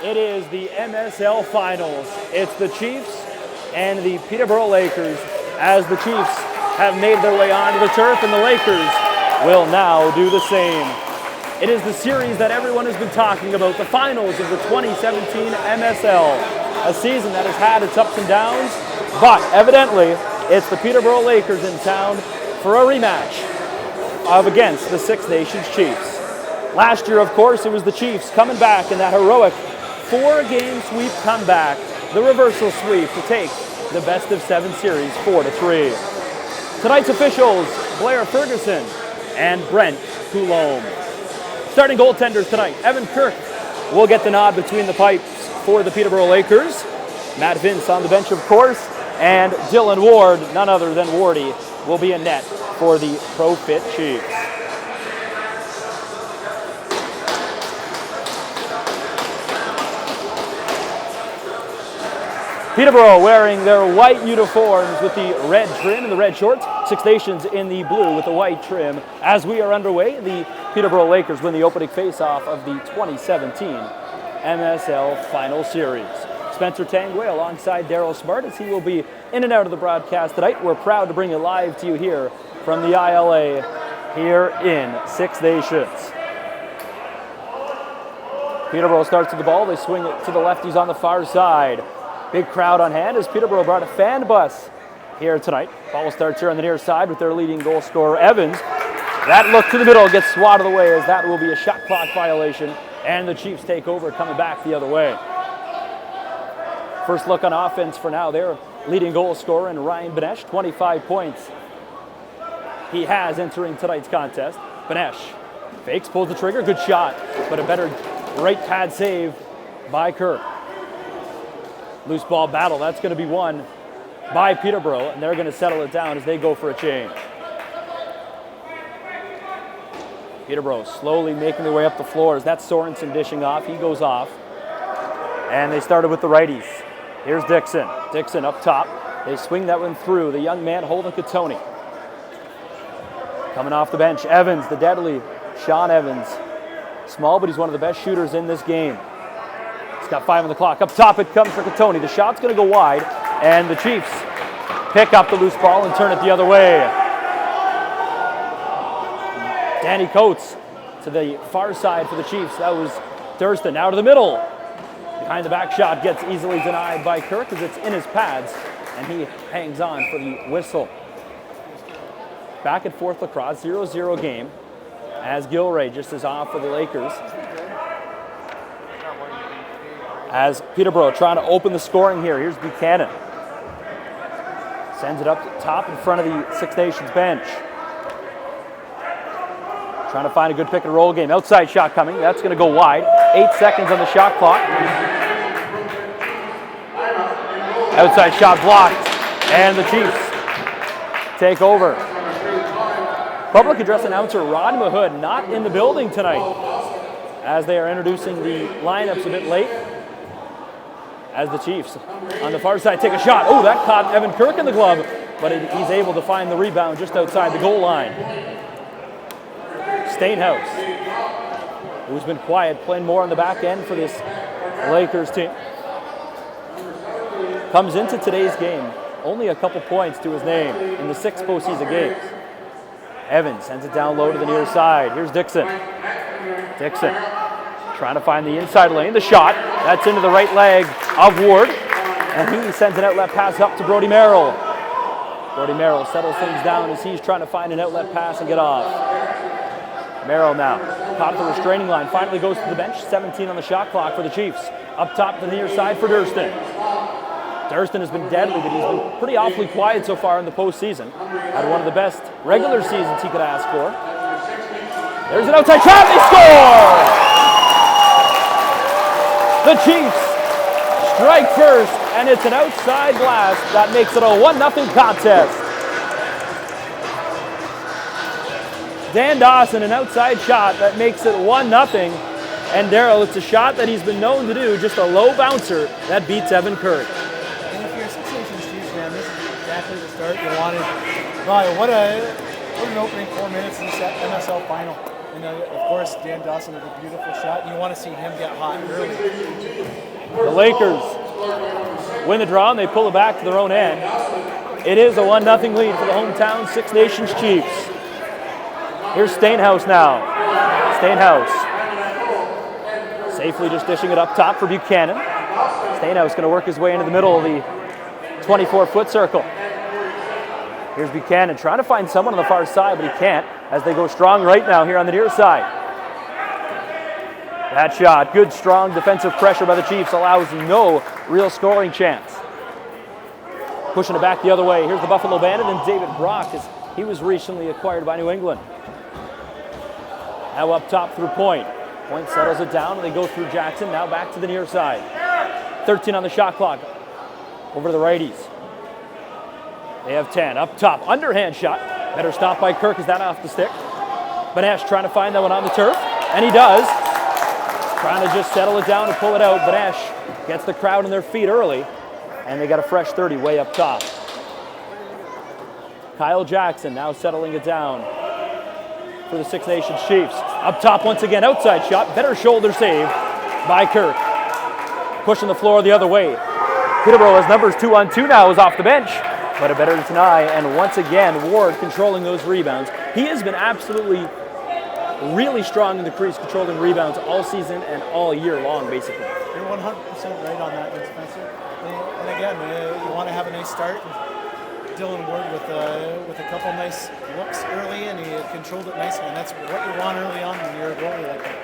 It is the MSL Finals. It's the Chiefs and the Peterborough Lakers, as the Chiefs have made their way onto the turf and the Lakers will now do the same. It is the series that everyone has been talking about, the finals of the 2017 MSL, a season that has had its ups and downs, but evidently it's the Peterborough Lakers in town for a rematch against the Six Nations Chiefs. Last year, of course, it was the Chiefs coming back in that heroic 4-game sweep comeback, the reversal sweep to take the best-of-7 series 4-3. Tonight's officials, Blair Ferguson and Brent Coulombe. Starting goaltenders tonight, Evan Kirk will get the nod between the pipes for the Peterborough Lakers. Matt Vince on the bench, of course, and Dylan Ward, none other than Wardy, will be in net for the Pro-Fit Chiefs. Peterborough wearing their white uniforms with the red trim and the red shorts. Six Nations in the blue with the white trim. As we are underway, the Peterborough Lakers win the opening face-off of the 2017 MSL Final Series. Spencer Tangway alongside Daryl Smart as he will be in and out of the broadcast tonight. We're proud to bring it live to you here from the ILA here in Six Nations. Peterborough starts with the ball. They swing it to the lefties on the far side. Big crowd on hand as Peterborough brought a fan bus here tonight. Ball starts here on the near side with their leading goal scorer, Evans. That look to the middle gets swatted away as that will be a shot clock violation, and the Chiefs take over, coming back the other way. First look on offense for now, their leading goal scorer in Ryan Benesh, 25 points he has entering tonight's contest. Benesh fakes, pulls the trigger, good shot, but a better right pad save by Kirk. Loose ball battle, that's going to be won by Peterborough, and they're going to settle it down as they go for a change. Peterborough slowly making their way up the floor as that's Sorensen dishing off. He goes off. And they started with the righties. Here's Dixon. Dixon up top. They swing that one through. The young man Holden Katoni. Coming off the bench, Evans, the deadly Sean Evans. Small, but he's one of the best shooters in this game. He's got 5 on the clock. Up top it comes for Katoni. The shot's going to go wide, and the Chiefs pick up the loose ball and turn it the other way. Danny Coates to the far side for the Chiefs. That was Thurston. Now to the middle. Behind the back shot gets easily denied by Kirk as it's in his pads, and he hangs on for the whistle. Back and forth lacrosse, 0-0 game, as Gilray just is off for the Lakers. As Peterborough trying to open the scoring here. Here's Buchanan. Sends it up top in front of the Six Nations bench. Trying to find a good pick and roll game. Outside shot coming. That's going to go wide. 8 seconds on the shot clock. Outside shot blocked. And the Chiefs take over. Public address announcer Rod Mahood not in the building tonight as they are introducing the lineups a bit late. As the Chiefs on the far side take a shot. Oh, that caught Evan Kirk in the glove, but he's able to find the rebound just outside the goal line. Stainhouse, who's been quiet, playing more on the back end for this Lakers team, comes into today's game only a couple points to his name in the 6 postseason games. Evans sends it down low to the near side. Here's Dixon. Dixon trying to find the inside lane. The shot, that's into the right leg of Ward, and he sends an outlet pass up to Brody Merrill. Brody Merrill settles things down as he's trying to find an outlet pass and get off. Merrill now caught at the restraining line, finally goes to the bench. 17 on the shot clock for the Chiefs. Up top to the near side for Durston. Durston has been deadly, but he's been pretty awfully quiet so far in the postseason. Had one of the best regular seasons he could ask for. There's an outside shot, they score! The Chiefs strike first, and it's an outside blast that makes it a 1-0 contest. Dan Dawson, an outside shot that makes it 1-0. And Darryl, it's a shot that he's been known to do, just a low bouncer that beats Evan Kirk. And if you're a Six Nations Chiefs fan, this is exactly the start you wanted. Wow, what an opening 4 minutes in this MSL final. And of course, Dan Dawson with a beautiful shot. You want to see him get hot early. The Lakers win the draw and they pull it back to their own end. It is a 1-0 lead for the hometown Six Nations Chiefs. Here's Stainhouse now. Stainhouse safely just dishing it up top for Buchanan. Stainhouse going to work his way into the middle of the 24-foot circle. Here's Buchanan trying to find someone on the far side, but he can't as they go strong right now here on the near side. That shot, good strong defensive pressure by the Chiefs, allows no real scoring chance. Pushing it back the other way. Here's the Buffalo Bandit and David Brock as he was recently acquired by New England. Now up top through Point. Point settles it down and they go through Jackson. Now back to the near side. 13 on the shot clock. Over to the righties. They have 10. Up top, underhand shot. Better stop by Kirk. Is that off the stick? Banash trying to find that one on the turf. And he does. Trying to just settle it down and pull it out. Banash gets the crowd on their feet early. And they got a fresh 30 way up top. Kyle Jackson now settling it down for the Six Nations Chiefs. Up top once again, outside shot. Better shoulder save by Kirk. Pushing the floor the other way. Peterborough has numbers 2-on-2 now, is off the bench. But a better deny, and once again, Ward controlling those rebounds. He has been absolutely really strong in the crease, controlling rebounds all season and all year long, basically. You're 100% right on that, Spencer. And again, you want to have a nice start. Dylan Ward with a couple nice looks early, and he controlled it nicely, and that's what you want early on when you're a goalie like that.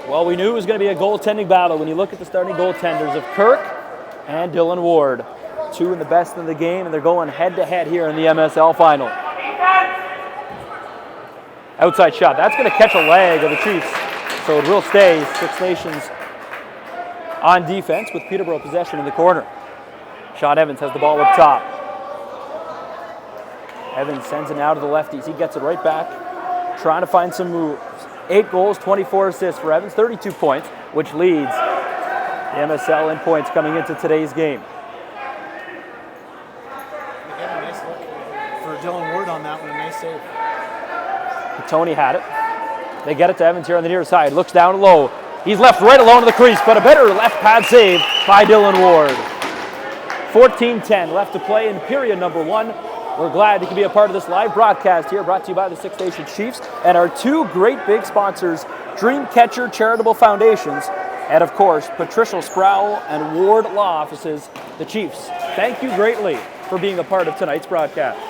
Well, we knew it was going to be a goaltending battle when you look at the starting goaltenders of Kirk and Dylan Ward. Two in the best in the game, and they're going head-to-head here in the MSL final. Outside shot. That's going to catch a leg of the Chiefs, so it will stay Six Nations on defense with Peterborough possession in the corner. Sean Evans has the ball up top. Evans sends it now to the lefties. He gets it right back, trying to find some moves. 8 goals, 24 assists for Evans, 32 points, which leads the MSL in points coming into today's game. Again, a nice look for Dylan Ward on that one, a nice save. Tony had it. They get it to Evans here on the near side. Looks down low. He's left right alone to the crease, but a better left pad save by Dylan Ward. 14-10 left to play in period number 1. We're glad you can be a part of this live broadcast here, brought to you by the Six Nations Chiefs and our two great big sponsors, Dreamcatcher Charitable Foundations, and of course, Patricia, Sproule, and Ward Law Offices, the Chiefs. Thank you greatly for being a part of tonight's broadcast.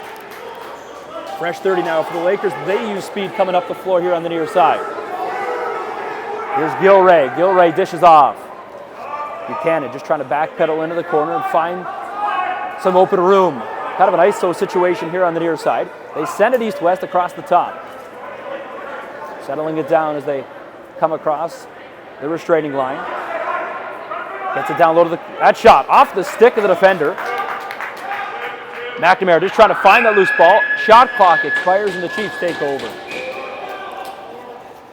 Fresh 30 now for the Lakers. They use speed coming up the floor here on the near side. Here's Gilray. Gilray dishes off. Buchanan just trying to backpedal into the corner and find some open room. Kind of an ISO situation here on the near side. They send it east-west across the top. Settling it down as they come across the restraining line. Gets it down low to that shot off the stick of the defender. McNamara just trying to find that loose ball. Shot clock expires and the Chiefs take over.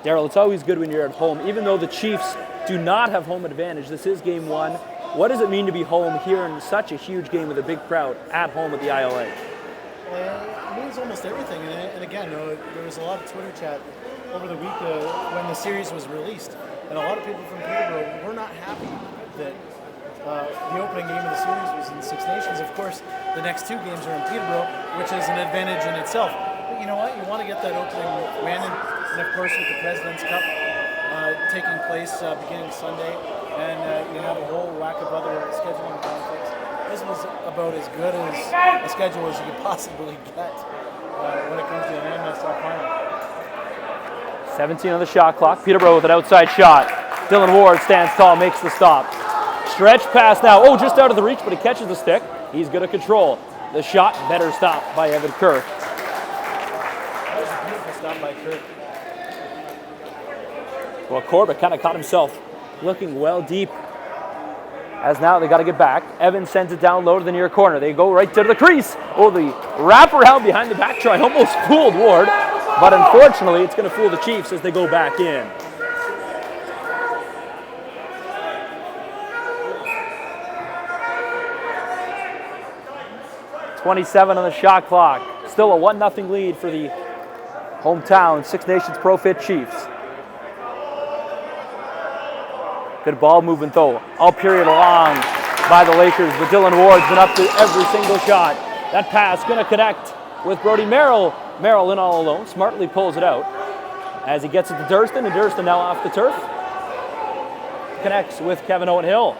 Darryl, it's always good when you're at home. Even though the Chiefs do not have home advantage, this is game 1. What does it mean to be home here in such a huge game with a big crowd at home at the ILA? It means almost everything. And again, there was a lot of Twitter chat over the week when the series was released. And a lot of people from Peterborough were not happy that the opening game of the series was in Six Nations. Of course, the next 2 games are in Peterborough, which is an advantage in itself. But you know what? You want to get that opening win. And of course, with the President's Cup taking place beginning Sunday, and you have a whole whack of other scheduling conflicts. This was about as good as a schedule as you could possibly get when it comes to an MSL final. 17 on the shot clock. Peterborough with an outside shot. Dylan Ward stands tall, makes the stop. Stretch pass now. Oh, just out of the reach, but he catches the stick. He's going to control the shot. Better stop by Evan Kirk. That was a beautiful stop by Kirk. Well, Corbett kind of caught himself looking well deep. As now they got to get back. Evans sends it down low to the near corner. They go right to the crease. Oh, the wraparound behind the back try almost fooled Ward. But unfortunately, it's going to fool the Chiefs as they go back in. .27 on the shot clock. Still a 1-0 lead for the hometown Six Nations Pro Fit Chiefs. Good ball movement though, all period long by the Lakers, but Dylan Ward's been up to every single shot. That pass gonna connect with Brody Merrill. Merrill in all alone, smartly pulls it out as he gets it to Durston, and Durston now off the turf. Connects with Kevin Owen Hill.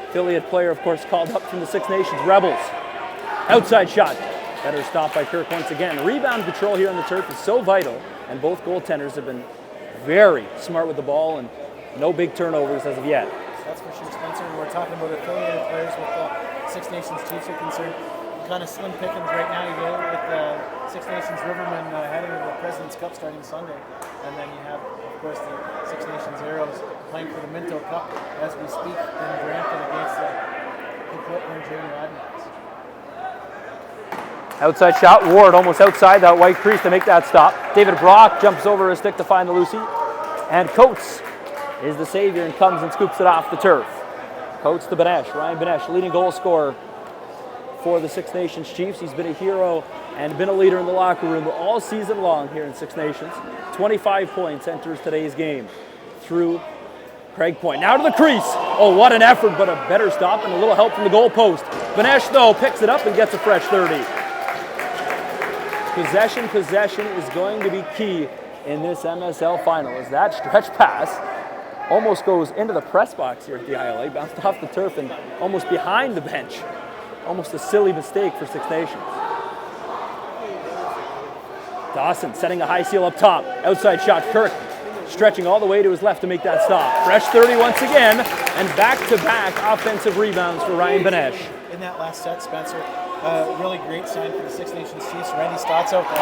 Affiliate player, of course, called up from the Six Nations Rebels. Outside shot, better stop by Kirk once again. Rebound control here on the turf is so vital, and both goaltenders have been very smart with the ball, and no big turnovers as of yet. That's for sure, Spencer. And we're talking about affiliated players with the Six Nations Chiefs are concerned. Kind of slim pickings right now. You go with the Six Nations Rivermen heading to the President's Cup starting Sunday. And then you have, of course, the Six Nations Arrows playing for the Minto Cup as we speak in Brampton against the Portland Junior Admirals. Outside shot, Ward almost outside that white crease to make that stop. David Brock jumps over his stick to find the Lucy. And Coates is the savior and comes and scoops it off the turf. Coates to Benesh, Ryan Benesh, leading goal scorer for the Six Nations Chiefs. He's been a hero and been a leader in the locker room all season long here in Six Nations. 25 points enters today's game through Craig Point. Now to the crease. Oh, what an effort, but a better stop and a little help from the goal post. Benesh, though, picks it up and gets a fresh 30. Possession is going to be key in this MSL final as that stretch pass almost goes into the press box here at the ILA, bounced off the turf and almost behind the bench. Almost a silly mistake for Six Nations. Dawson setting a high seal up top. Outside shot, Kirk stretching all the way to his left to make that stop. Fresh 30 once again, and back-to-back offensive rebounds for Ryan Benesh. In that last set, Spencer, really great sign for the Six Nations Chiefs. Randy Stotts out there.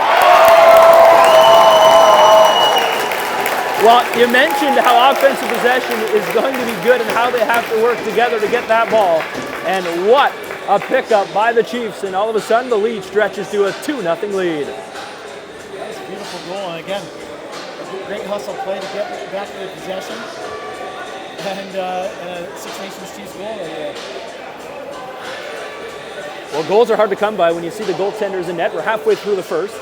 Well, you mentioned how offensive possession is going to be good and how they have to work together to get that ball. And what a pickup by the Chiefs, and all of a sudden the lead stretches to a 2-0 lead. That's a beautiful goal, and again, a great hustle play to get back to the possession. And a Six Nations Chiefs goal. Well, goals are hard to come by when you see the goaltenders in net. We're halfway through the first.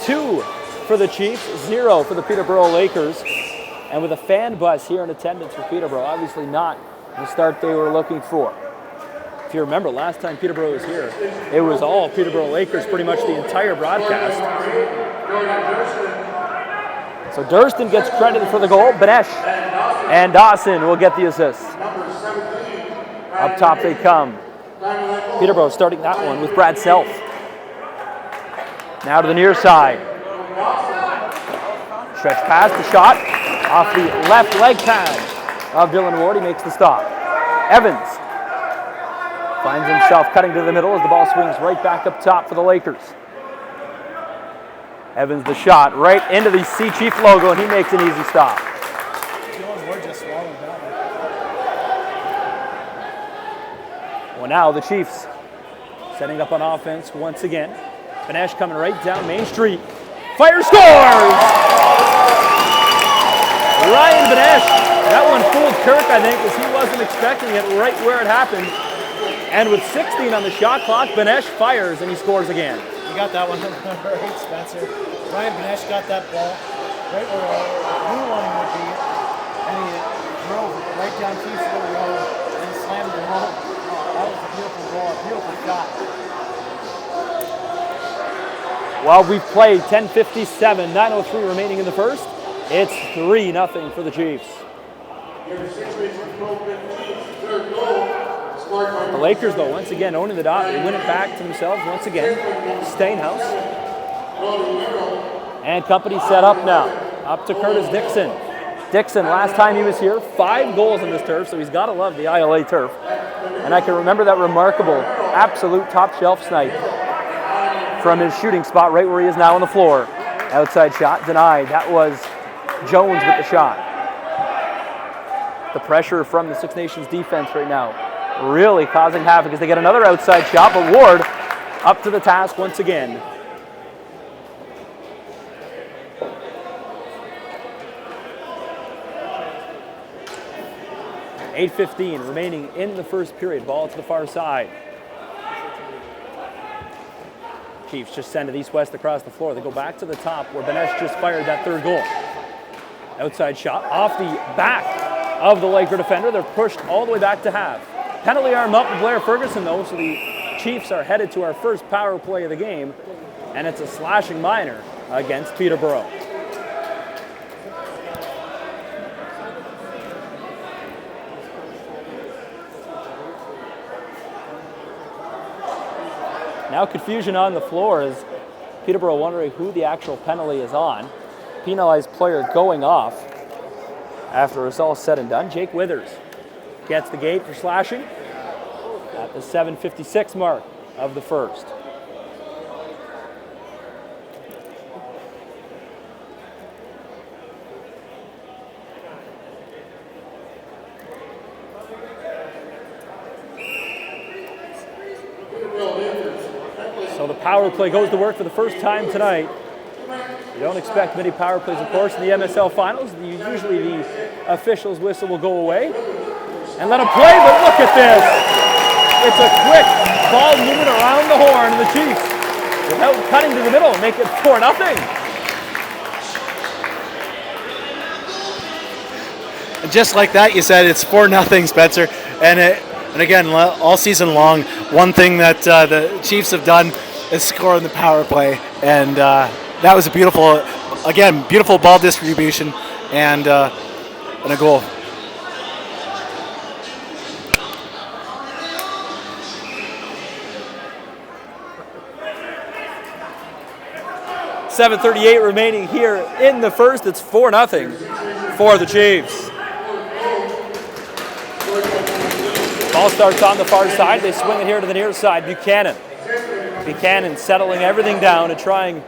2 for the Chiefs, 0 for the Peterborough Lakers. And with a fan bus here in attendance for Peterborough, obviously not the start they were looking for. If you remember, last time Peterborough was here, it was all Peterborough Lakers, pretty much the entire broadcast. So Durston gets credited for the goal. Benesh and Dawson will get the assist. Up top they come. Peterborough starting that one with Brad Self. Now to the near side. Stretch pass, the shot off the left leg pad of Dylan Ward. He makes the stop. Evans finds himself cutting to the middle as the ball swings right back up top for the Lakers. Evans the shot right into the Sea Chief logo, and he makes an easy stop. Dylan Ward just swallowed that one. Well, now the Chiefs setting up on offense once again. Benesh coming right down Main Street. Fire, scores! Ryan Benesh. That one fooled Kirk, I think, because he wasn't expecting it right where it happened. And with 16 on the shot clock, Benesh fires and he scores again. You got that one right, Spencer. Ryan Benesh got that ball right where the blue line would be, and he drove right down Chiefs Road and slammed it home. That was a beautiful goal, a beautiful shot. Well, we've played 10:57, 9:03 remaining in the first. It's 3-0 for the Chiefs. The Lakers, though, once again owning the dot. They win it back to themselves once again. Stainhouse. And company set up now. Up to Curtis Dixon. Dixon, last time he was here, 5 goals on this turf, so he's got to love the ILA turf. And I can remember that remarkable, absolute top shelf snipe from his shooting spot right where he is now on the floor. Outside shot denied. That was Jones with the shot. The pressure from the Six Nations defense right now really causing havoc as they get another outside shot, but Ward up to the task once again. .8:15 remaining in the first period. Ball to the far side. Chiefs just send it east-west across the floor. They go back to the top where Benesh just fired that third goal. Outside shot off the back of the Laker defender. They're pushed all the way back to half. Penalty arm up to Blair Ferguson, though, so the Chiefs are headed to our first power play of the game, and it's a slashing minor against Peterborough. Now confusion on the floor as Peterborough wondering who the actual penalty is on. Penalized player going off after it's all said and done. Jake Withers gets the gate for slashing at the 7:56 mark of the first. So the power play goes to work for the first time tonight. You don't expect many power plays, of course, in the MSL finals. Usually the official's whistle will go away and let him play, but look at this. It's a quick ball movement around the horn, and the Chiefs, without cutting to the middle, make it 4-0. And just like that, you said it's 4-0, Spencer. And again, all season long, one thing that the Chiefs have done is score on the power play, and that was a beautiful ball distribution and a goal. .7:38 remaining here in the first. It's 4-0 for the Chiefs. Ball starts on the far side. They swing it here to the near side. Buchanan settling everything down and trying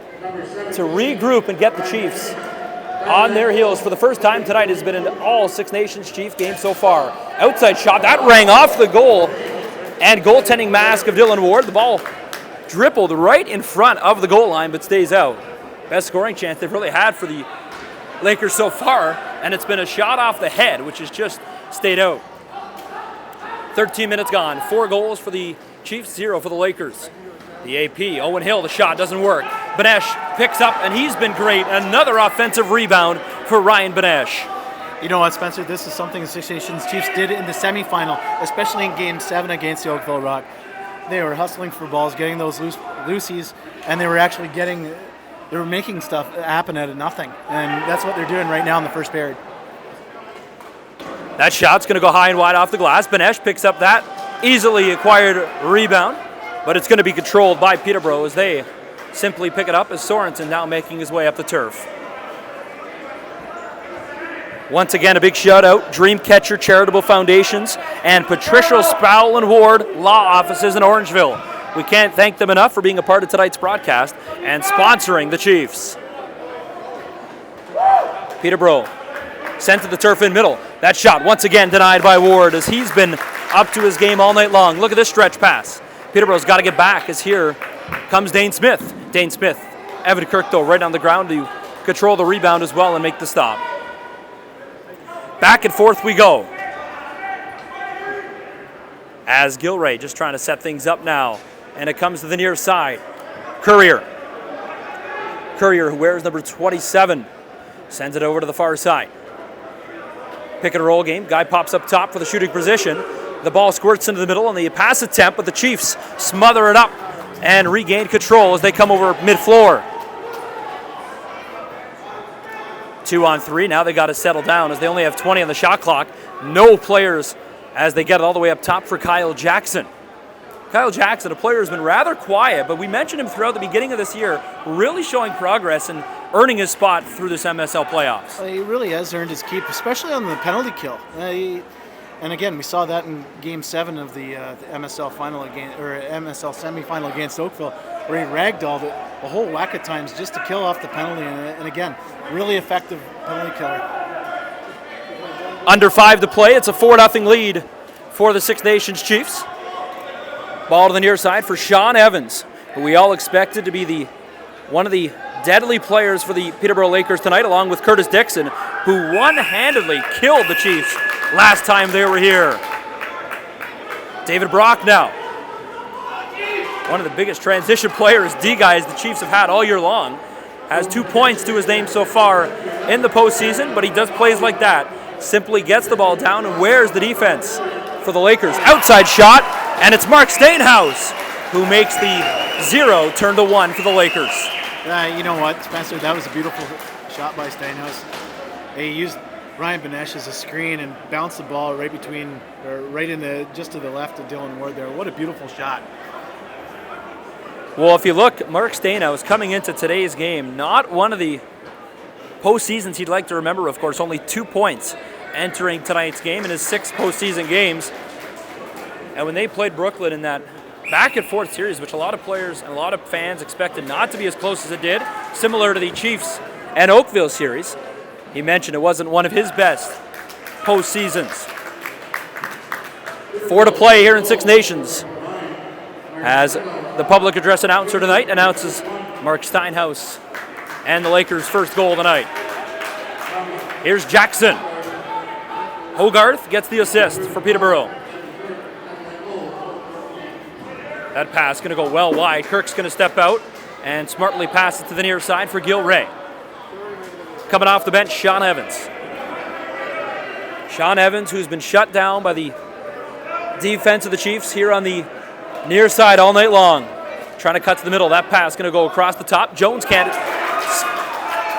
to regroup and get the Chiefs on their heels for the first time tonight. Has been in all Six Nations Chief games so far. Outside shot, that rang off the goal, and goaltending mask of Dylan Ward. The ball dribbled right in front of the goal line but stays out. Best scoring chance they've really had for the Lakers so far, and it's been a shot off the head, which has just stayed out. 13 minutes gone. 4 goals for the Chiefs, 0 for the Lakers. The AP, Owen Hill, the shot doesn't work. Benesh picks up, and he's been great. Another offensive rebound for Ryan Benesh. You know what, Spencer? This is something the Six Nations Chiefs did in the semifinal, especially in Game 7 against the Oakville Rock. They were hustling for balls, getting those loosies, and they were making stuff happen out of nothing. And that's what they're doing right now in the first period. That shot's going to go high and wide off the glass. Benesh picks up that easily acquired rebound, but it's going to be controlled by Peterborough as they simply pick it up as Sorensen now making his way up the turf. Once again, a big shout out, Dreamcatcher Charitable Foundations and Patricia, Sproule-Ward Law Offices in Orangeville. We can't thank them enough for being a part of tonight's broadcast and sponsoring the Chiefs. Peterborough sent to the turf in middle. That shot once again denied by Ward as he's been up to his game all night long. Look at this stretch pass. Peterborough's got to get back as here comes Dane Smith. Dane Smith, Evan Kirk though right on the ground to control the rebound as well and make the stop. Back and forth we go. As Gilray just trying to set things up now. And it comes to the near side. Courier, who wears number 27, sends it over to the far side. Pick and roll game. Guy pops up top for the shooting position. The ball squirts into the middle on the pass attempt, but the Chiefs smother it up and regain control as they come over mid-floor. 2-on-3. Now they got to settle down as they only have 20 on the shot clock. No players as they get it all the way up top for Kyle Jackson. Kyle Jackson, a player who's been rather quiet, but we mentioned him throughout the beginning of this year, really showing progress and earning his spot through this MSL playoffs. Well, he really has earned his keep, especially on the penalty kill. And again, we saw that in Game 7 of the MSL final MSL semifinal against Oakville, where he ragdolled it a whole whack of times just to kill off the penalty. And again, really effective penalty killer. Under 5 to play. It's a 4-0 lead for the Six Nations Chiefs. Ball to the near side for Sean Evans, who we all expected to be one of the deadly players for the Peterborough Lakers tonight, along with Curtis Dixon, who one-handedly killed the Chiefs last time they were here. David Brock now. one of the biggest transition players, D guys, the Chiefs have had all year long. Has 2 points to his name so far in the postseason, but he does plays like that. Simply gets the ball down and wears the defense for the Lakers. Outside shot, and it's Mark Stainhouse who makes the 0 turn to 1 for the Lakers. You know what, Spencer, that was a beautiful shot by Stainhouse. He used Ryan Benesh as a screen and bounced the ball right between, or right in the, just to the left of Dylan Ward there. What a beautiful shot. Well, if you look, Mark Stainhouse coming into today's game, not one of the postseasons he'd like to remember, of course, only 2 points entering tonight's game in his 6 postseason games. And when they played Brooklyn in that back and forth series, which a lot of players and a lot of fans expected not to be as close as it did, similar to the Chiefs and Oakville series, he mentioned it wasn't one of his best postseasons. 4 to play here in Six Nations, as the public address announcer tonight announces Mark Stainhouse and the Lakers' first goal tonight. Here's Jackson. Hogarth gets the assist for Peterborough. That pass going to go well wide. Kirk's going to step out and smartly pass it to the near side for Gil Ray. Coming off the bench, Sean Evans. Sean Evans, who's been shut down by the defense of the Chiefs here on the near side all night long. Trying to cut to the middle. That pass going to go across the top. Jones can't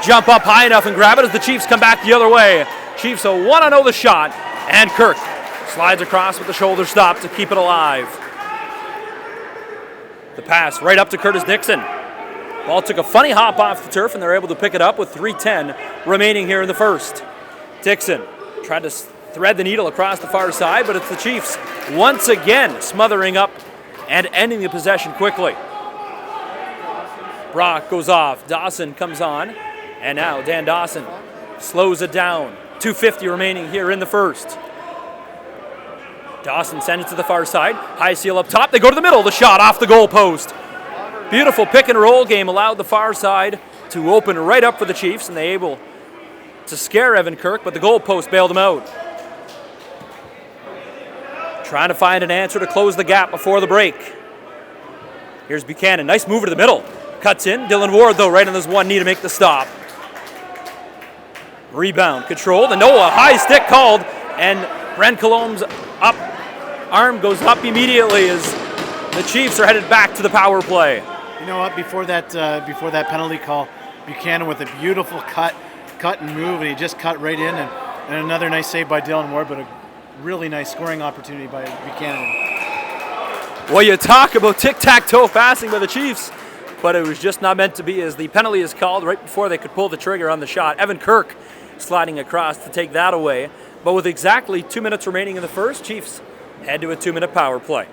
jump up high enough and grab it as the Chiefs come back the other way. Chiefs a 1-0 the shot, and Kirk slides across with the shoulder stop to keep it alive. The pass right up to Curtis Dixon. Ball took a funny hop off the turf, and they're able to pick it up with 3:10 remaining here in the first. Dixon tried to thread the needle across the far side, but it's the Chiefs once again smothering up and ending the possession quickly. Brock goes off. Dawson comes on, and now Dan Dawson slows it down. 2:50 remaining here in the first. Dawson sends it to the far side. High seal up top. They go to the middle. The shot off the goal post. Beautiful pick and roll game allowed the far side to open right up for the Chiefs, and they able to scare Evan Kirk, but the goal post bailed him out. Trying to find an answer to close the gap before the break. Here's Buchanan. Nice mover to the middle. Cuts in. Dylan Ward, though, right on this one knee to make the stop. Rebound controlled, and a high stick called, and Bren Colombe's arm goes up immediately as the Chiefs are headed back to the power play. You know what? Before that penalty call, Buchanan with a beautiful cut and move, and he just cut right in, and another nice save by Dylan Ward, but a really nice scoring opportunity by Buchanan. Well, you talk about tic-tac-toe passing by the Chiefs, but it was just not meant to be, as the penalty is called right before they could pull the trigger on the shot. Evan Kirk sliding across to take that away. But with exactly 2 minutes remaining in the first, Chiefs head to a 2-minute power play.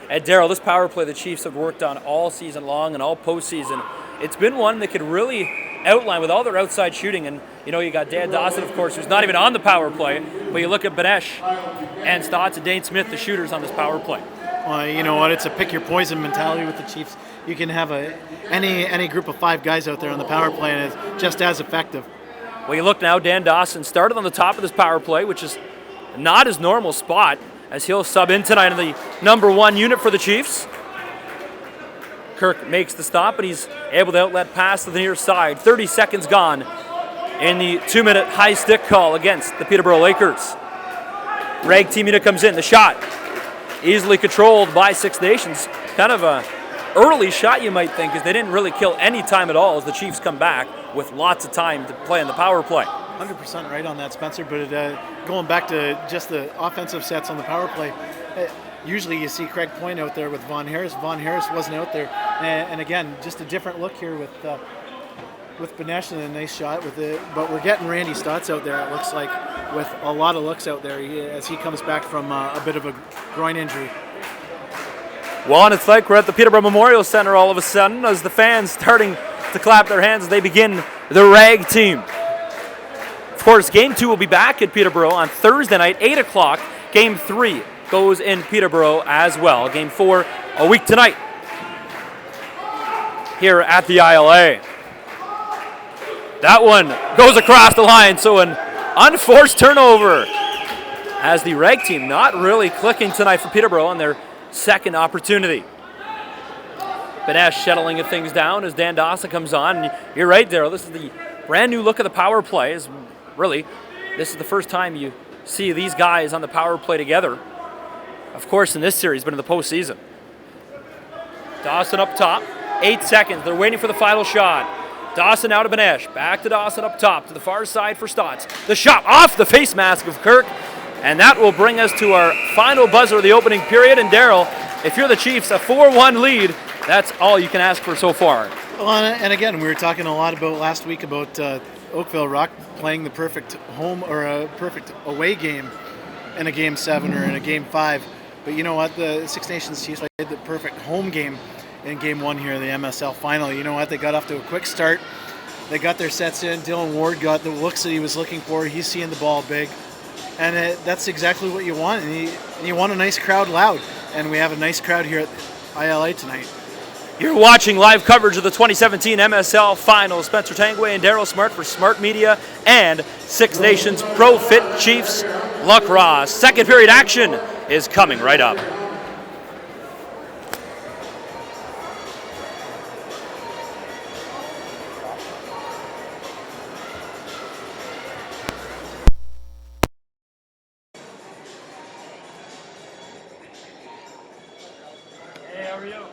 And Darryl, this power play the Chiefs have worked on all season long and all postseason, it's been one that could really outline with all their outside shooting. And, you got Dan Dawson, of course, who's not even on the power play. But you look at Benesh and Stotts and Dane Smith, the shooters on this power play. Well, you know what? It's a pick-your-poison mentality with the Chiefs. You can have any group of 5 guys out there on the power play, and it's just as effective. Well, you look now, Dan Dawson started on the top of this power play, which is not his normal spot, as he'll sub in tonight in the number 1 unit for the Chiefs. Kirk makes the stop, but he's able to outlet pass to the near side. 30 seconds gone in the 2-minute high stick call against the Peterborough Lakers. Rag team unit comes in. The shot easily controlled by Six Nations. Kind of a early shot, you might think, because they didn't really kill any time at all as the Chiefs come back with lots of time to play in the power play. 100% right on that, Spencer, but going back to just the offensive sets on the power play, usually you see Craig Point out there with Von Harris. Von Harris wasn't out there, and again, just a different look here with Benesh and a nice shot but we're getting Randy Stotts out there, it looks like, with a lot of looks out there as he comes back from a bit of a groin injury. Well, and it's like we're at the Peterborough Memorial Center all of a sudden as the fans starting to clap their hands as they begin the Rag team. Of course, Game 2 will be back at Peterborough on Thursday night, 8 o'clock. Game 3 goes in Peterborough as well. Game 4 a week tonight here at the ILA. That one goes across the line, so an unforced turnover as the Rag team not really clicking tonight for Peterborough, and they're second opportunity. Benesh settling things down as Dan Dawson comes on. And you're right, Daryl. This is the brand new look of the power play. Really, this is the first time you see these guys on the power play together. Of course, in this series, but in the postseason. Dawson up top. 8 seconds. They're waiting for the final shot. Dawson out of Benesh. Back to Dawson up top to the far side for Stotts. The shot off the face mask of Kirk. And that will bring us to our final buzzer of the opening period. And Daryl, if you're the Chiefs, a 4-1 lead, that's all you can ask for so far. Well, and again, we were talking a lot about last week about Oakville Rock playing the perfect home or a perfect away game in a Game 7 or in a Game 5. But you know what? The Six Nations Chiefs played the perfect home game in Game 1 here, the MSL final. You know what? They got off to a quick start. They got their sets in. Dylan Ward got the looks that he was looking for. He's seeing the ball big. And that's exactly what you want. And you want a nice crowd loud. And we have a nice crowd here at ILA tonight. You're watching live coverage of the 2017 MSL Finals. Spencer Tangway and Daryl Smart for Smart Media and Six Nations Pro Fit Chiefs Lacrosse. Second period action is coming right up. Hey, how are you?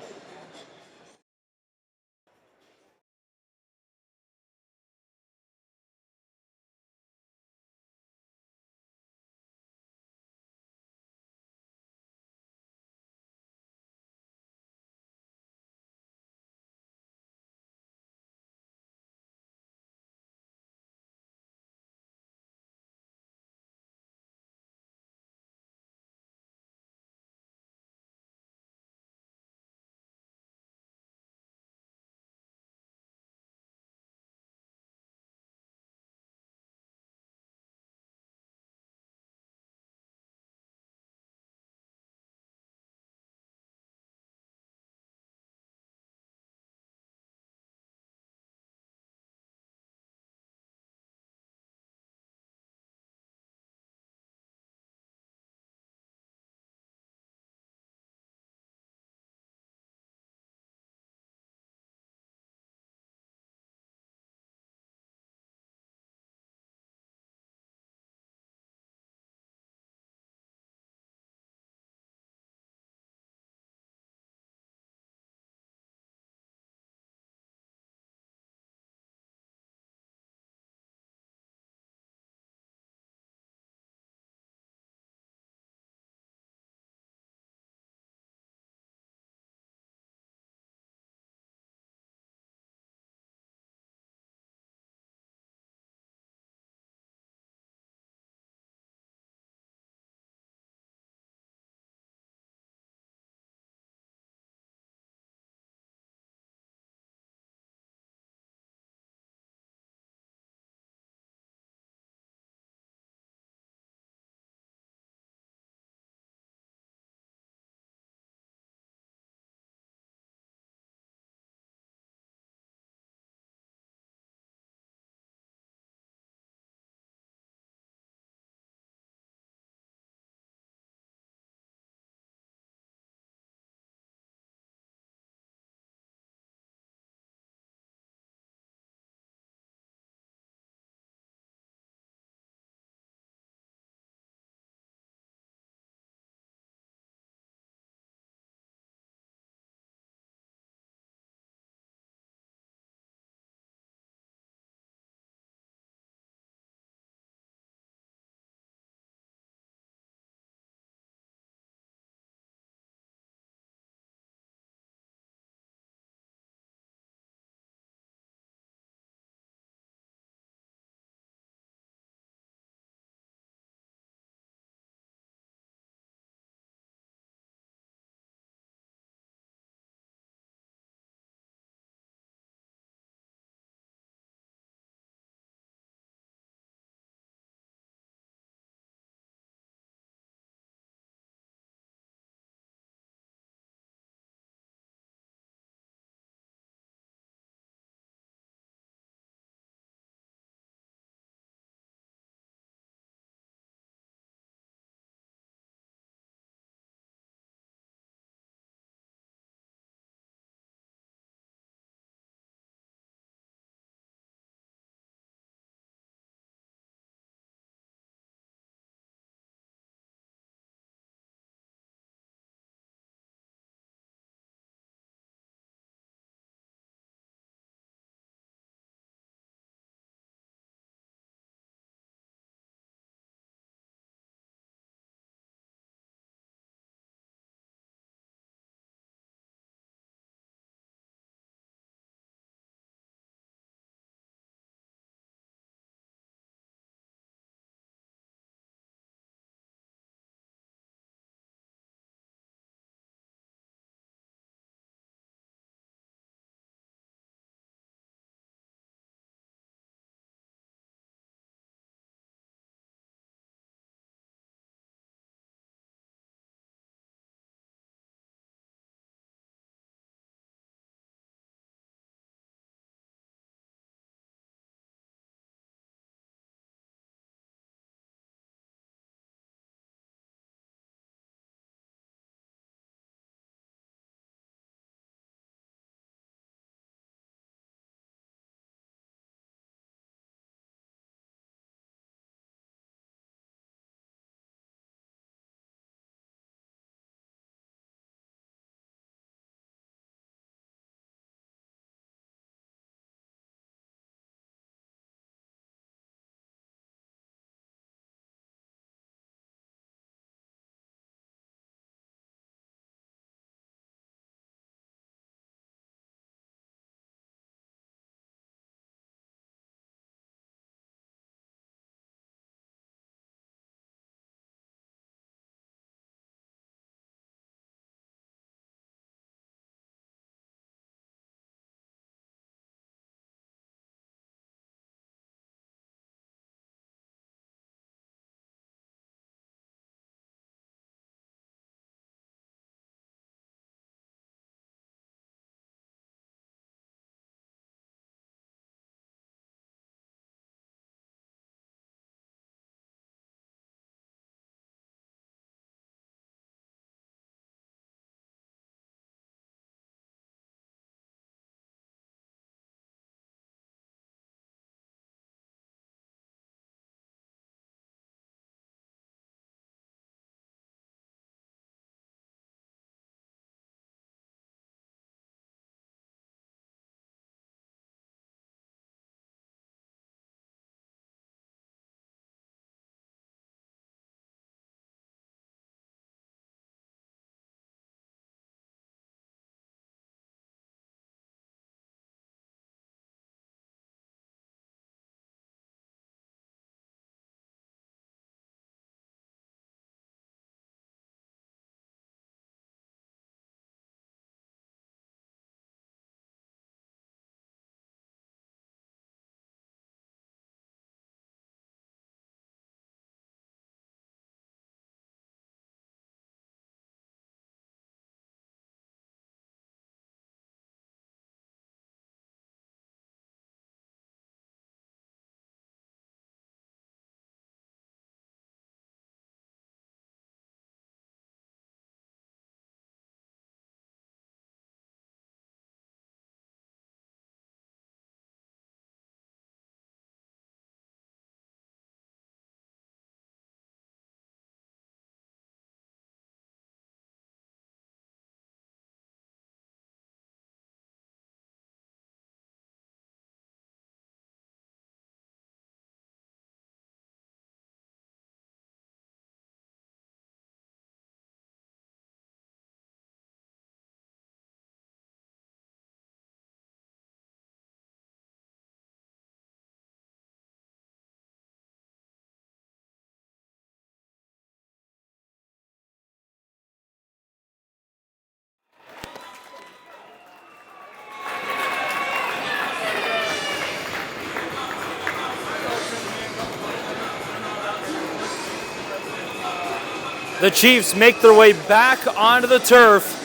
The Chiefs make their way back onto the turf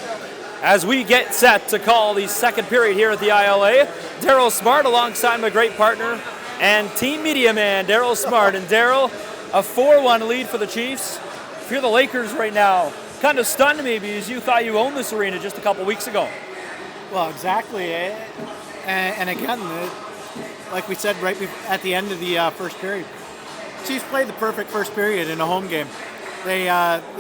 as we get set to call the second period here at the ILA. Daryl Smart alongside my great partner and team media man, Daryl Smart. And Daryl, a 4-1 lead for the Chiefs. If you're the Lakers right now, kind of stunned me because you thought you owned this arena just a couple weeks ago. Well, exactly. And again, like we said right at the end of the first period, Chiefs played the perfect first period in a home game. They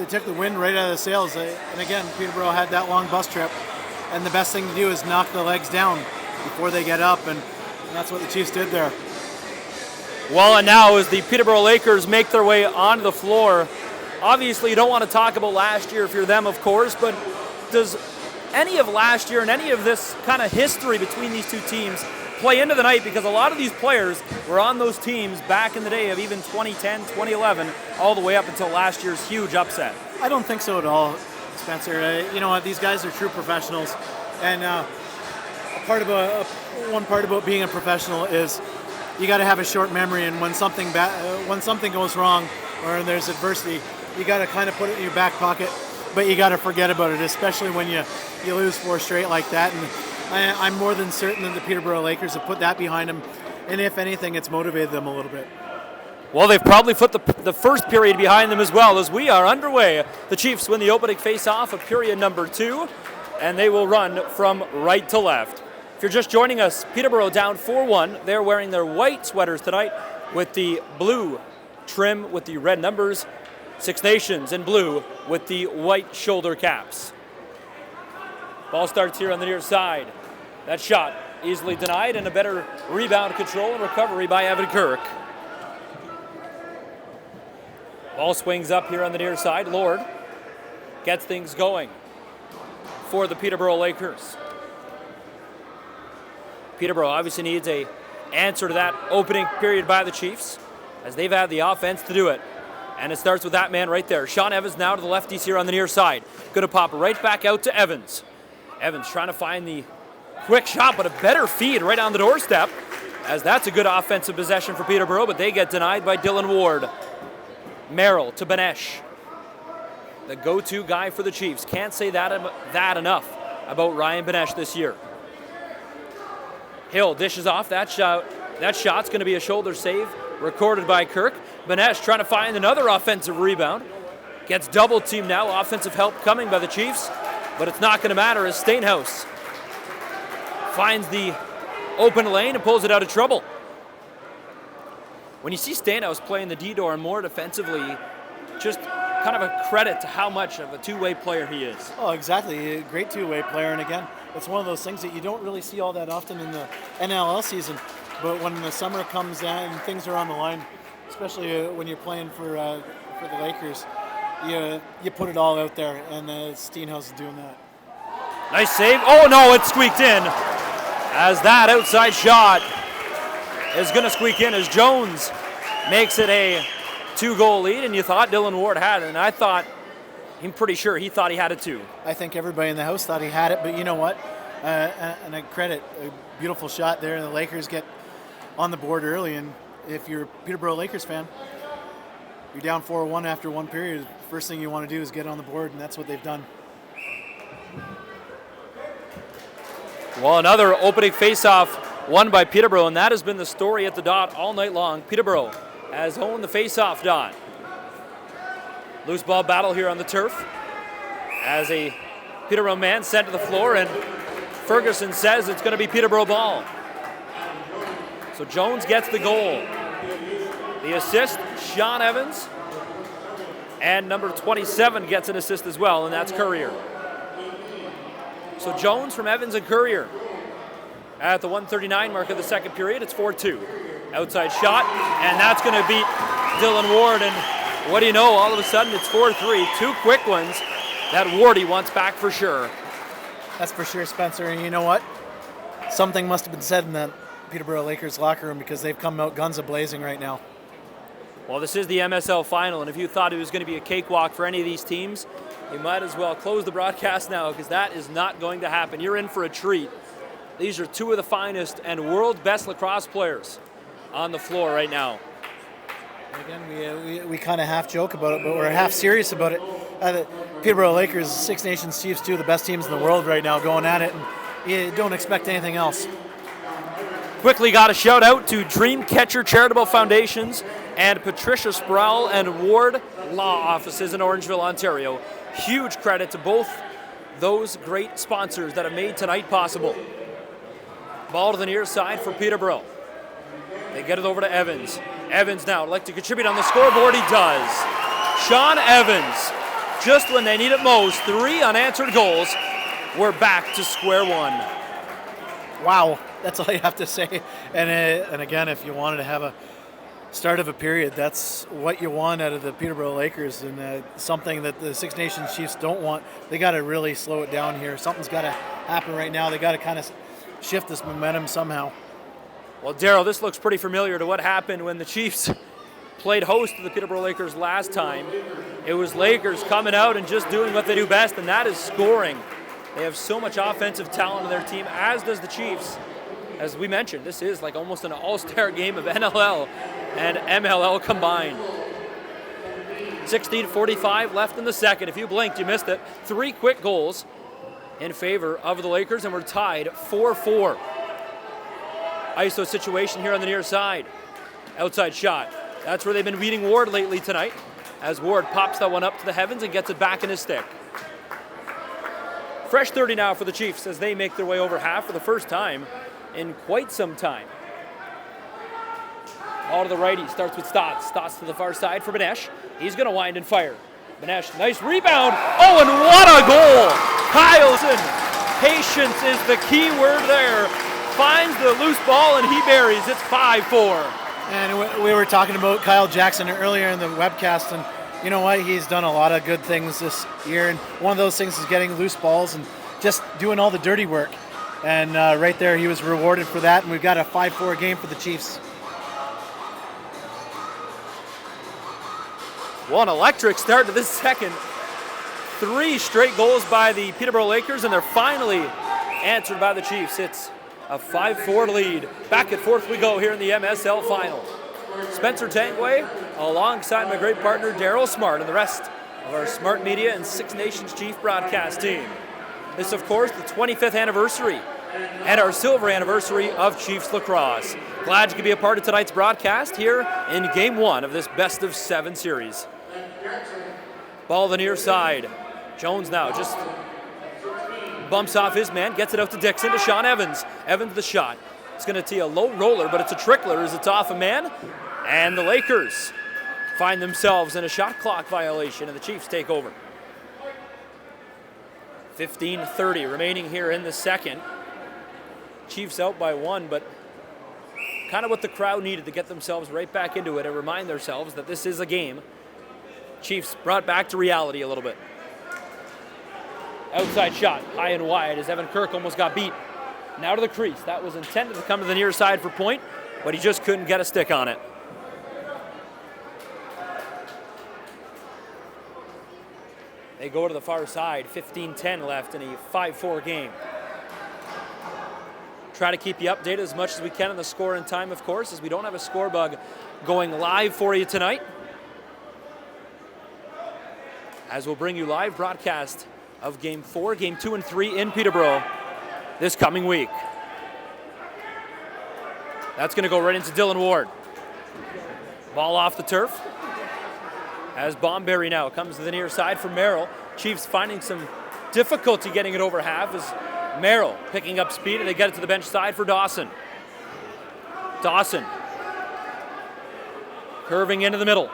took the wind right out of the sails. And again, Peterborough had that long bus trip. And the best thing to do is knock the legs down before they get up. And that's what the Chiefs did there. Well, and now as the Peterborough Lakers make their way onto the floor, obviously you don't want to talk about last year if you're them, of course, but does any of last year and any of this kind of history between these two teams play into the night? Because a lot of these players were on those teams back in the day of even 2010, 2011, all the way up until last year's huge upset. I don't think so at all, Spencer. You know what? These guys are true professionals, and one part about being a professional is you got to have a short memory, and when something goes wrong or there's adversity, you got to kind of put it in your back pocket, but you got to forget about it, especially when you lose 4 straight like that. And I'm more than certain that the Peterborough Lakers have put that behind them, and if anything, it's motivated them a little bit. Well, they've probably put the first period behind them as well, as we are underway. The Chiefs win the opening face-off of period number 2, and they will run from right to left. If you're just joining us, Peterborough down 4-1. They're wearing their white sweaters tonight with the blue trim with the red numbers. Six Nations in blue with the white shoulder caps. Ball starts here on the near side. That shot easily denied, and a better rebound control and recovery by Evan Kirk. Ball swings up here on the near side. Lord gets things going for the Peterborough Lakers. Peterborough obviously needs an answer to that opening period by the Chiefs, as they've had the offense to do it. And it starts with that man right there. Sean Evans now to the lefties here on the near side. Going to pop right back out to Evans. Evans trying to find the quick shot, but a better feed right on the doorstep, as that's a good offensive possession for Peterborough, but they get denied by Dylan Ward. Merrill to Benesh. The go-to guy for the Chiefs. Can't say that enough about Ryan Benesh this year. Hill dishes off that shot. That shot's going to be a shoulder save, recorded by Kirk. Benesh trying to find another offensive rebound. Gets double teamed now. Offensive help coming by the Chiefs, but it's not going to matter as Stainhouse finds the open lane and pulls it out of trouble. When you see Stainhouse playing the D-door more defensively, just kind of a credit to how much of a two-way player he is. Oh, exactly. A great two-way player. And again, it's one of those things that you don't really see all that often in the NLL season. But when the summer comes in and things are on the line, especially when you're playing for the Lakers, you put it all out there, and Steenhouse is doing that. Nice save. Oh, no, it squeaked in. As that outside shot is going to squeak in as Jones makes it a 2-goal lead, and you thought Dylan Ward had it, and I'm pretty sure he thought he had it too. I think everybody in the house thought he had it, but you know what? And I credit a beautiful shot there, and the Lakers get on the board early, and if you're a Peterborough Lakers fan, you're down 4-1 after one period, first thing you want to do is get on the board, and that's what they've done. Well, another opening faceoff won by Peterborough, and that has been the story at the dot all night long. Peterborough has owned the faceoff dot. Loose ball battle here on the turf as a Peterborough man sent to the floor, and Ferguson says it's going to be Peterborough ball. So Jones gets the goal. The assist, Sean Evans, and number 27 gets an assist as well, and that's Courier. So Jones from Evans and Courier. At the 1:39 mark of the second period, it's 4-2. Outside shot, and that's going to beat Dylan Ward, and what do you know, all of a sudden it's 4-3. 2 quick ones that Wardy wants back for sure. That's for sure, Spencer, and you know what? Something must have been said in that Peterborough Lakers locker room, because they've come out guns a-blazing right now. Well, this is the MSL final, and if you thought it was going to be a cakewalk for any of these teams, you might as well close the broadcast now, because that is not going to happen. You're in for a treat. These are 2 of the finest and world best lacrosse players on the floor right now. Again, we kind of half joke about it, but we're half serious about it. The Peterborough Lakers, Six Nations Chiefs, two of the best teams in the world right now going at it, and you don't expect anything else. Quickly got a shout out to Dreamcatcher Charitable Foundations and Patricia Sproule-Ward Law Offices in Orangeville, Ontario. Huge credit to both those great sponsors that have made tonight possible. Ball to the near side for Peterborough. They get it over to Evans. Evans now would like to contribute on the scoreboard. He does. Sean Evans, just when they need it most, 3 unanswered goals. We're back to square one. Wow, that's all you have to say. And again, if you wanted to have a start of a period, that's what you want out of the Peterborough Lakers, and something that the Six Nations Chiefs don't want. They got to really slow it down here. Something's got to happen right now. They got to kind of shift this momentum somehow. Well, Darryl, this looks pretty familiar to what happened when the Chiefs played host to the Peterborough Lakers last time. It was Lakers coming out and just doing what they do best, and that is scoring. They have so much offensive talent in their team, as does the Chiefs. As we mentioned, this is like almost an all-star game of NLL and MLL combined. 16:45 left in the second. If you blinked, you missed it. 3 quick goals in favor of the Lakers, and we're tied 4-4. ISO situation here on the near side. Outside shot. That's where they've been beating Ward lately tonight, as Ward pops that one up to the heavens and gets it back in his stick. Fresh 30 now for the Chiefs as they make their way over half for the first time in quite some time. Ball to the righty, starts with Stotts. Stotts to the far side for Benesh. He's going to wind and fire. Benesh, nice rebound. Oh, and what a goal! Kyleson, patience is the key word there. Finds the loose ball and he buries. It's 5-4. And we were talking about Kyle Jackson earlier in the webcast, and you know what? He's done a lot of good things this year, and one of those things is getting loose balls and just doing all the dirty work. And right there, he was rewarded for that, and we've got a 5-4 game for the Chiefs. Well, an electric start to this second. 3 straight goals by the Peterborough Lakers, and they're finally answered by the Chiefs. It's a 5-4 lead. Back and forth we go here in the MSL final. Spencer Tangway, alongside my great partner Darryl Smart and the rest of our Smart Media and Six Nations Chief broadcast team. This, of course, the 25th anniversary and our silver anniversary of Chiefs Lacrosse. Glad you could be a part of tonight's broadcast here in Game 1 of this best of 7 series. Ball the near side. Jones now just bumps off his man, gets it out to Dixon, to Sean Evans. Evans the shot. It's going to tee a low roller, but it's a trickler as it's off a man. And the Lakers find themselves in a shot clock violation, and the Chiefs take over. 15:30 remaining here in the second. Chiefs out by 1, but kind of what the crowd needed to get themselves right back into it and remind themselves that this is a game. Chiefs brought back to reality a little bit. Outside shot, high and wide, as Evan Kirk almost got beat. Now to the crease. That was intended to come to the near side for point, but he just couldn't get a stick on it. They go to the far side, 15-10 left in a 5-4 game. Try to keep you updated as much as we can on the score and time, of course, as we don't have a score bug going live for you tonight. As we'll bring you live broadcast of Game 4, Game 2 and 3 in Peterborough this coming week. That's going to go right into Dylan Ward. Ball off the turf. As Bomberry now comes to the near side for Merrill. Chiefs finding some difficulty getting it over half as Merrill picking up speed, and they get it to the bench side for Dawson. Dawson curving into the middle.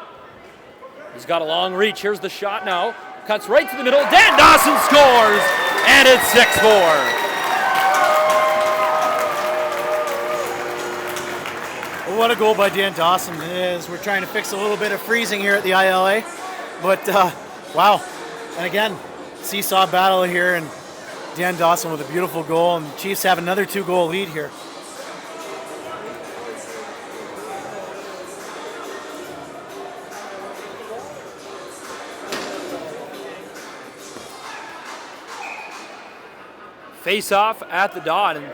He's got a long reach. Here's the shot now. Cuts right to the middle. Dan Dawson scores, and it's 6-4. What a goal by Dan Dawson. As we're trying to fix a little bit of freezing here at the ILA. But, wow. And again, seesaw battle here, and Dan Dawson with a beautiful goal, and the Chiefs have another 2-goal lead here. Face off at the dot, and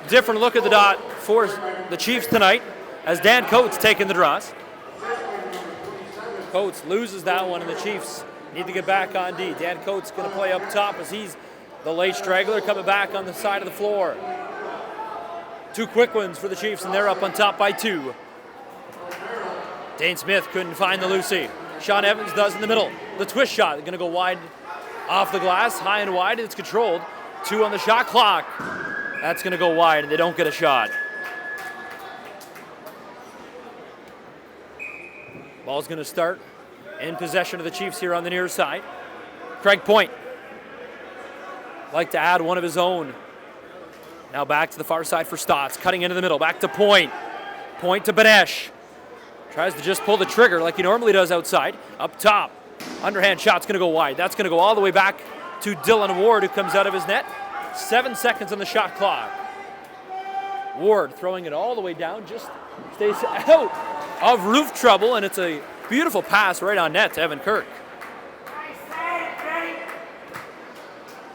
different look at the dot for the Chiefs tonight as Dan Coates taking the draws. Coates loses that one, and the Chiefs need to get back on D. Dan Coates going to play up top as he's the late straggler coming back on the side of the floor. 2 quick ones for the Chiefs, and they're up on top by 2. Dane Smith couldn't find the Lucy. Sean Evans does in the middle. The twist shot going to go wide off the glass, high and wide. It's controlled. 2 on the shot clock. That's going to go wide, and they don't get a shot. Ball's going to start in possession of the Chiefs here on the near side. Craig Point. Like to add one of his own. Now back to the far side for Stotts. Cutting into the middle. Back to Point. Point to Banesh. Tries to just pull the trigger like he normally does outside. Up top. Underhand shot's going to go wide. That's going to go all the way back to Dylan Ward, who comes out of his net. 7 seconds on the shot clock. Ward throwing it all the way down. Just stays out of roof trouble, and it's a beautiful pass right on net to Evan Kirk.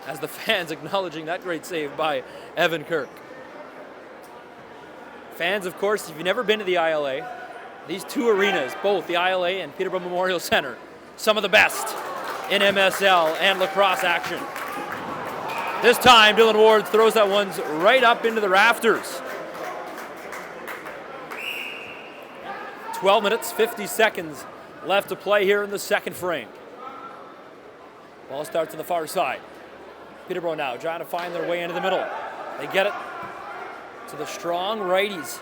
As the fans acknowledging that great save by Evan Kirk. Fans, of course, if you've never been to the ILA, these 2 arenas, both the ILA and Peterborough Memorial Center, some of the best in MSL and lacrosse action. This time, Dylan Ward throws that one right up into the rafters. 12 minutes, 50 seconds left to play here in the second frame. Ball starts on the far side. Peterborough now trying to find their way into the middle. They get it to the strong righties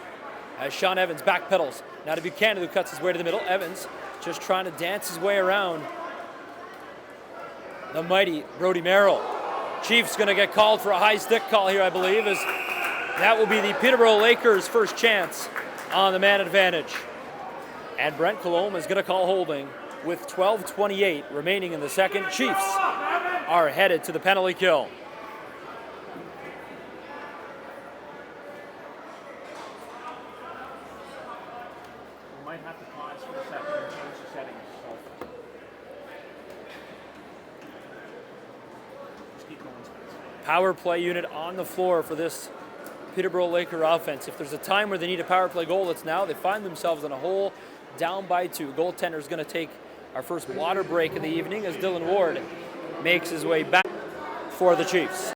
as Sean Evans backpedals. Now to Buchanan, who cuts his way to the middle. Evans just trying to dance his way around the mighty Brody Merrill. Chiefs going to get called for a high stick call here, I believe, as that will be the Peterborough Lakers' first chance on the man advantage. And Brent Colombe is going to call holding with 12:28 remaining in the second. Chiefs are headed to the penalty kill. We might have to pause for a second and change the settings. So just keep going. Power play unit on the floor for this Peterborough Laker offense. If there's a time where they need a power play goal, it's now. They find themselves in a hole down by 2. Goaltender is going to take our first water break of the evening as Dylan Ward makes his way back for the Chiefs.